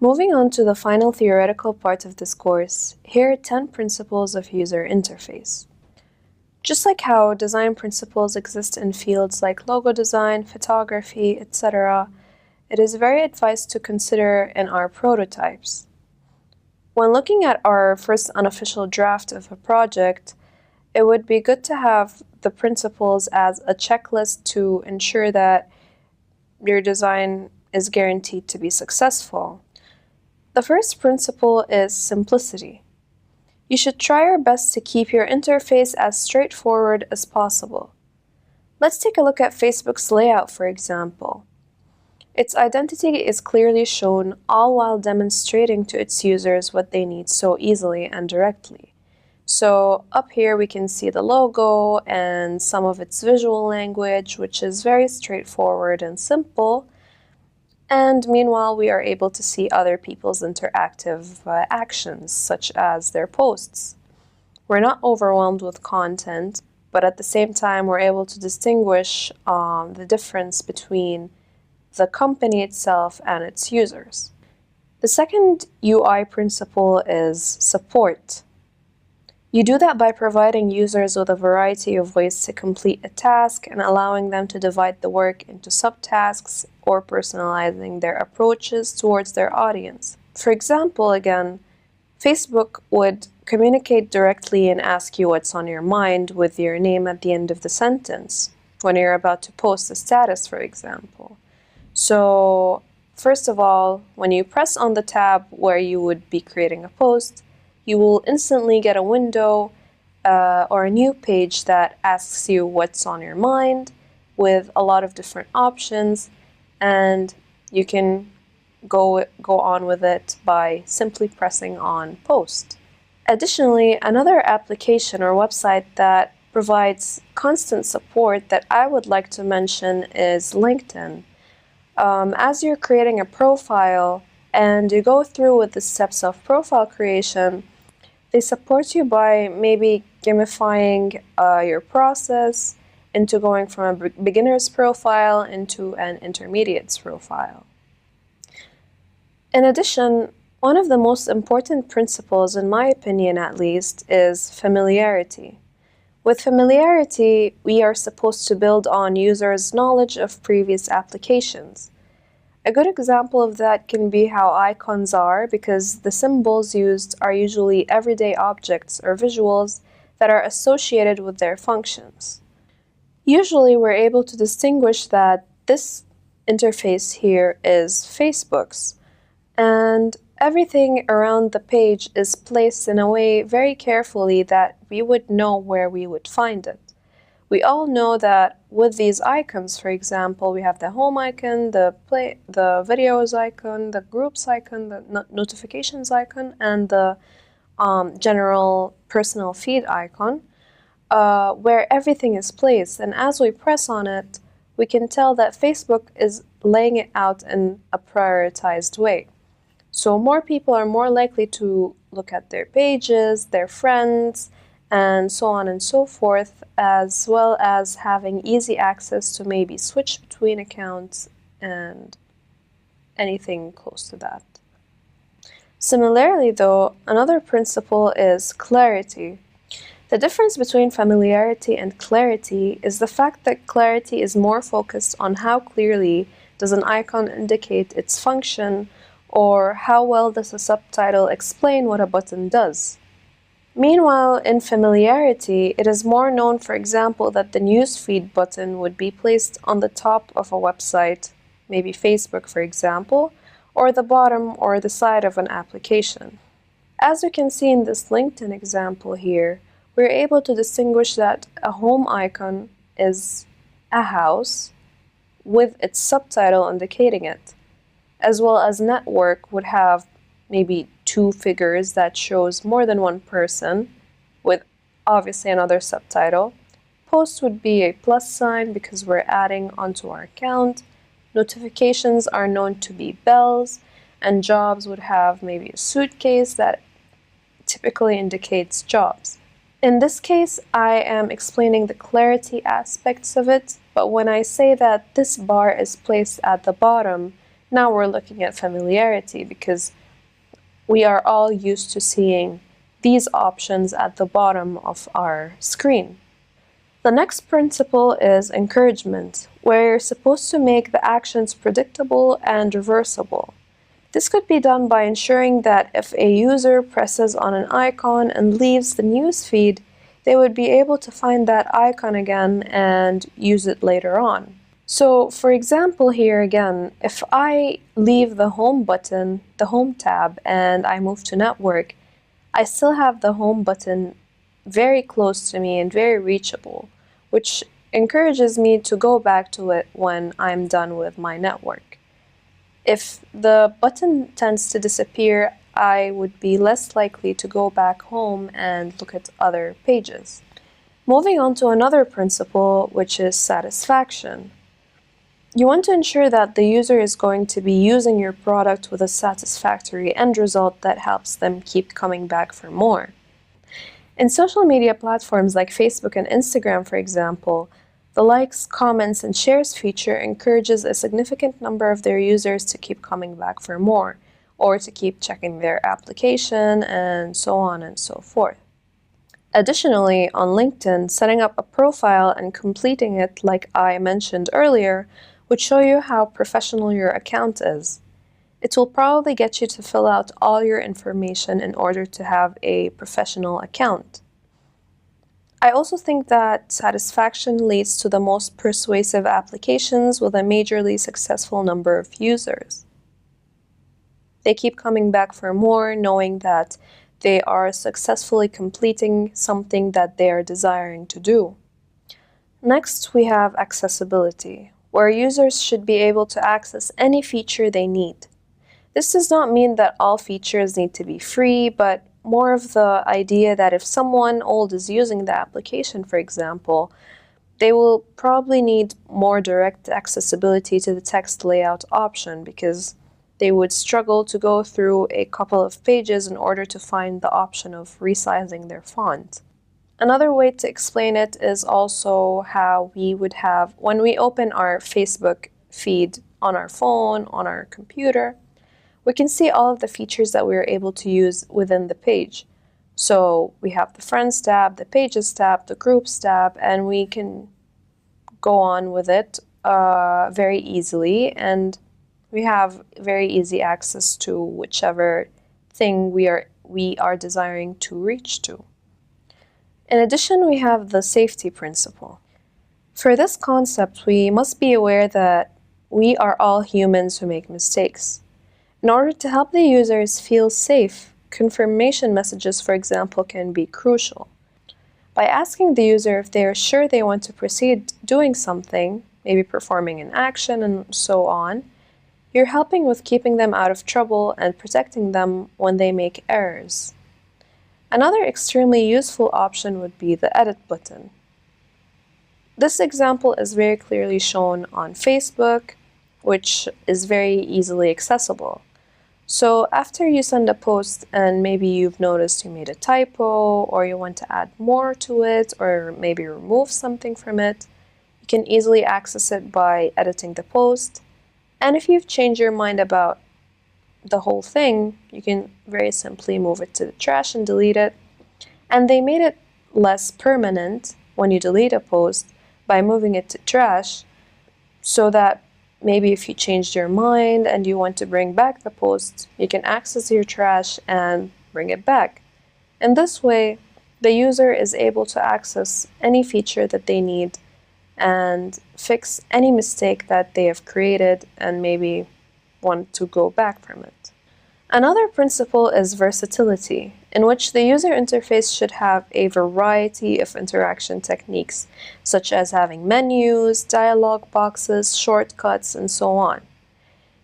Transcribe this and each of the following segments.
Moving on to the final theoretical part of this course, here are 10 principles of user interface. Just like how design principles exist in fields like logo design, photography, etc., it is very advised to consider in our prototypes. When looking at our first unofficial draft of a project, it would be good to have the principles as a checklist to ensure that your design is guaranteed to be successful. The first principle is simplicity. You should try your best to keep your interface as straightforward as possible. Let's take a look at Facebook's layout, for example. Its identity is clearly shown, all while demonstrating to its users what they need so easily and directly. So up here we can see the logo and some of its visual language, which is very straightforward and simple. And meanwhile, we are able to see other people's interactive actions, such as their posts. We're not overwhelmed with content, but at the same time, we're able to distinguish the difference between the company itself and its users. The second UI principle is support. You do that by providing users with a variety of ways to complete a task and allowing them to divide the work into subtasks or personalizing their approaches towards their audience. For example, again, Facebook would communicate directly and ask you what's on your mind with your name at the end of the sentence when you're about to post a status, for example. So, first of all, when you press on the tab where you would be creating a post, you will instantly get a window or a new page that asks you what's on your mind with a lot of different options, and you can go on with it by simply pressing on post. Additionally, another application or website that provides constant support that I would like to mention is LinkedIn. As you're creating a profile and you go through with the steps of profile creation, they support you by maybe gamifying your process into going from a beginner's profile into an intermediate's profile. In addition, one of the most important principles, in my opinion at least, is familiarity. With familiarity, we are supposed to build on users' knowledge of previous applications. A good example of that can be how icons are, because the symbols used are usually everyday objects or visuals that are associated with their functions. Usually we're able to distinguish that this interface here is Facebook's, and everything around the page is placed in a way very carefully that we would know where we would find it. We all know that with these icons, for example, we have the home icon, the videos icon, the groups icon, the notifications icon, and the general personal feed icon, where everything is placed. And as we press on it, we can tell that Facebook is laying it out in a prioritized way. So more people are more likely to look at their pages, their friends, and so on and so forth, as well as having easy access to maybe switch between accounts and anything close to that. Similarly though, another principle is clarity. The difference between familiarity and clarity is the fact that clarity is more focused on how clearly does an icon indicate its function, or how well does a subtitle explain what a button does. Meanwhile, in familiarity, it is more known, for example, that the newsfeed button would be placed on the top of a website, maybe Facebook, for example, or the bottom or the side of an application. As you can see in this LinkedIn example here, we're able to distinguish that a home icon is a house with its subtitle indicating it, as well as network would have maybe two figures that shows more than one person with obviously another subtitle. Post would be a plus sign because we're adding onto our account. Notifications are known to be bells, and jobs would have maybe a suitcase that typically indicates jobs. In this case, I am explaining the clarity aspects of it, but when I say that this bar is placed at the bottom, Now we're looking at familiarity because we are all used to seeing these options at the bottom of our screen. The next principle is encouragement, where you're supposed to make the actions predictable and reversible. This could be done by ensuring that if a user presses on an icon and leaves the news feed, they would be able to find that icon again and use it later on. So, for example, here again, if I leave the home button, the home tab, and I move to network, I still have the home button very close to me and very reachable, which encourages me to go back to it when I'm done with my network. If the button tends to disappear, I would be less likely to go back home and look at other pages. Moving on to another principle, which is satisfaction. You want to ensure that the user is going to be using your product with a satisfactory end result that helps them keep coming back for more. In social media platforms like Facebook and Instagram, for example, the likes, comments, and shares feature encourages a significant number of their users to keep coming back for more, or to keep checking their application, and so on and so forth. Additionally, on LinkedIn, setting up a profile and completing it, like I mentioned earlier, would show you how professional your account is. It will probably get you to fill out all your information in order to have a professional account. I also think that satisfaction leads to the most persuasive applications with a majorly successful number of users. They keep coming back for more, knowing that they are successfully completing something that they are desiring to do. Next, we have accessibility, where users should be able to access any feature they need. This does not mean that all features need to be free, but more of the idea that if someone old is using the application, for example, they will probably need more direct accessibility to the text layout option because they would struggle to go through a couple of pages in order to find the option of resizing their font. Another way to explain it is also how we would have, when we open our Facebook feed on our phone, on our computer, we can see all of the features that we are able to use within the page. So we have the Friends tab, the Pages tab, the Groups tab, and we can go on with it very easily, and we have very easy access to whichever thing we are desiring to reach to. In addition, we have the safety principle. For this concept, we must be aware that we are all humans who make mistakes. In order to help the users feel safe, confirmation messages, for example, can be crucial. By asking the user if they are sure they want to proceed doing something, maybe performing an action and so on, you're helping with keeping them out of trouble and protecting them when they make errors. Another extremely useful option would be the edit button. This example is very clearly shown on Facebook, which is very easily accessible. So after you send a post and maybe you've noticed you made a typo or you want to add more to it or maybe remove something from it, you can easily access it by editing the post. And if you've changed your mind about the whole thing, you can very simply move it to the trash and delete it. And they made it less permanent when you delete a post by moving it to trash, so that maybe if you changed your mind and you want to bring back the post, you can access your trash and bring it back. In this way, the user is able to access any feature that they need and fix any mistake that they have created and maybe want to go back from it. Another principle is versatility, in which the user interface should have a variety of interaction techniques, such as having menus, dialog boxes, shortcuts, and so on.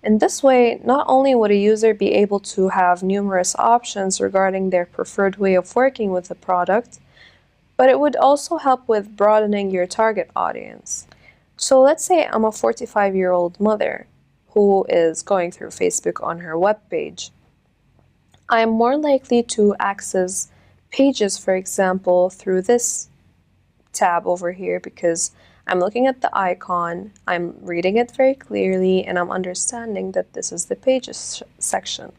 In this way, not only would a user be able to have numerous options regarding their preferred way of working with the product, but it would also help with broadening your target audience. So let's say I'm a 45-year-old mother who is going through Facebook on her web page. I am more likely to access pages, for example, through this tab over here because I'm looking at the icon, I'm reading it very clearly, and I'm understanding that this is the pages section.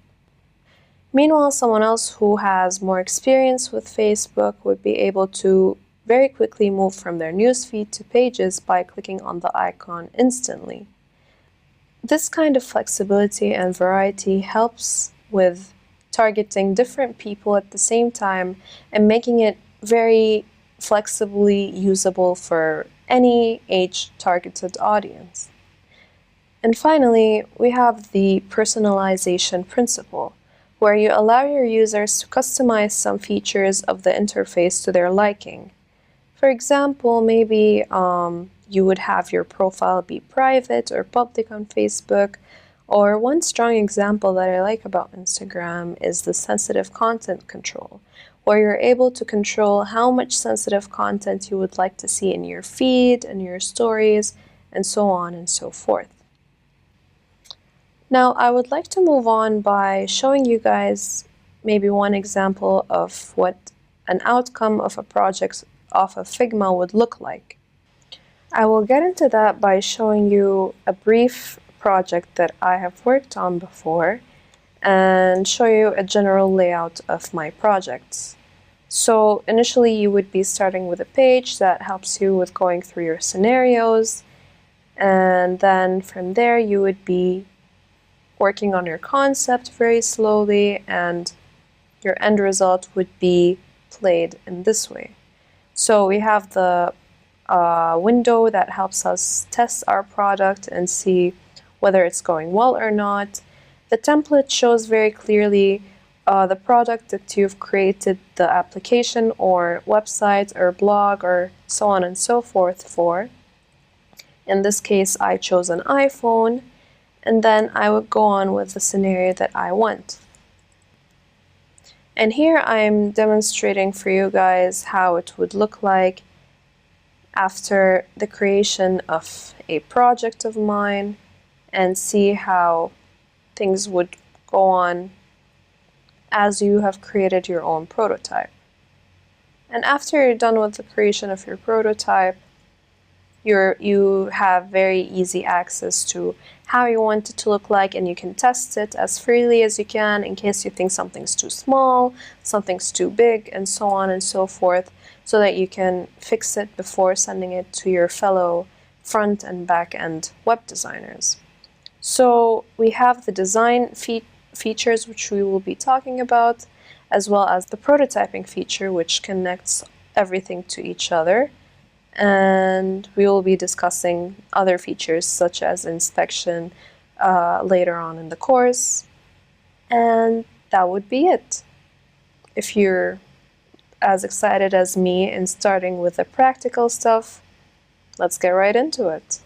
Meanwhile, someone else who has more experience with Facebook would be able to very quickly move from their newsfeed to pages by clicking on the icon instantly. This kind of flexibility and variety helps with targeting different people at the same time and making it very flexibly usable for any age-targeted audience. And finally, we have the personalization principle, where you allow your users to customize some features of the interface to their liking. For example, maybe you would have your profile be private or public on Facebook. Or one strong example that I like about Instagram is the sensitive content control, where you're able to control how much sensitive content you would like to see in your feed and your stories, and so on and so forth. Now, I would like to move on by showing you guys maybe one example of what an outcome of a project off of Figma would look like. I will get into that by showing you a brief project that I have worked on before and show you a general layout of my projects. So initially you would be starting with a page that helps you with going through your scenarios, and then from there you would be working on your concept very slowly, and your end result would be played in this way. So we have the window that helps us test our product and see whether it's going well or not. The template shows very clearly the product that you've created the application or website or blog or so on and so forth for. In this case, I chose an iPhone, and then I would go on with the scenario that I want. And here I'm demonstrating for you guys how it would look like after the creation of a project of mine, and see how things would go on as you have created your own prototype. And after you're done with the creation of your prototype, you have very easy access to how you want it to look like, and you can test it as freely as you can in case you think something's too small, something's too big, and so on and so forth, so that you can fix it before sending it to your fellow front and back end web designers. So we have the design features, which we will be talking about, as well as the prototyping feature, which connects everything to each other. And we will be discussing other features such as inspection later on in the course. And that would be it. If you're as excited as me in starting with the practical stuff, let's get right into it.